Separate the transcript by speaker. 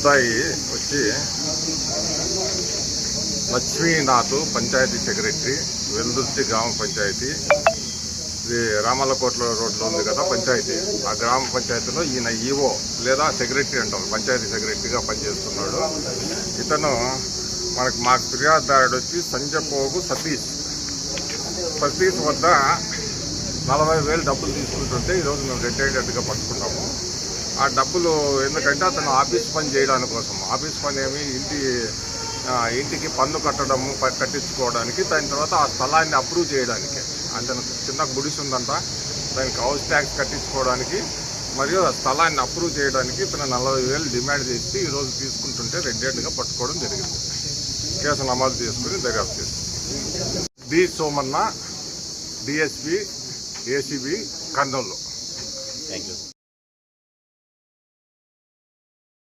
Speaker 1: ముద్దాయి వచ్చి లక్ష్మీనాథ్, పంచాయతీ సెక్రటరీ, వెల్దుర్తి గ్రామ పంచాయతీ. ఇది రామల్లకోట్ల రోడ్లో ఉంది కదా పంచాయతీ. ఆ గ్రామ పంచాయతీలో ఈయన ఈఓ లేదా సెక్రటరీ అంటారు, పంచాయతీ సెక్రటరీగా పనిచేస్తున్నాడు. ఇతను మాకు ఫిర్యాదుదారుడు వచ్చి సంజపోగు సతీష్ వద్ద 40,000 డబ్బులు తీసుకుంటుంటే ఈరోజు మేము రెడ్ హ్యాండెడ్గా పట్టుకున్నాము. ఆ డబ్బులు ఎందుకంటే అతను ఆఫీస్ పని చేయడానికి కోసం, ఆఫీస్ పని ఏమి ఇంటికి పన్ను కట్టించుకోవడానికి, దాని తర్వాత ఆ స్థలాన్ని అప్రూవ్ చేయడానికి. అతను చిన్న గుడిసి ఉందంట, దానికి హౌస్ ట్యాక్స్ కట్టించుకోవడానికి మరియు ఆ స్థలాన్ని అప్రూవ్ చేయడానికి ఇతను 40,000 డిమాండ్ చేసి ఈరోజు తీసుకుంటుంటే రెడ్ హ్యాండ్గా పట్టుకోవడం జరిగింది. కేసు నమోదు చేసుకుని దర్యాప్తు చేస్తుంది. D Somanna, DSP, ACB, Kurnool.
Speaker 2: Thank you.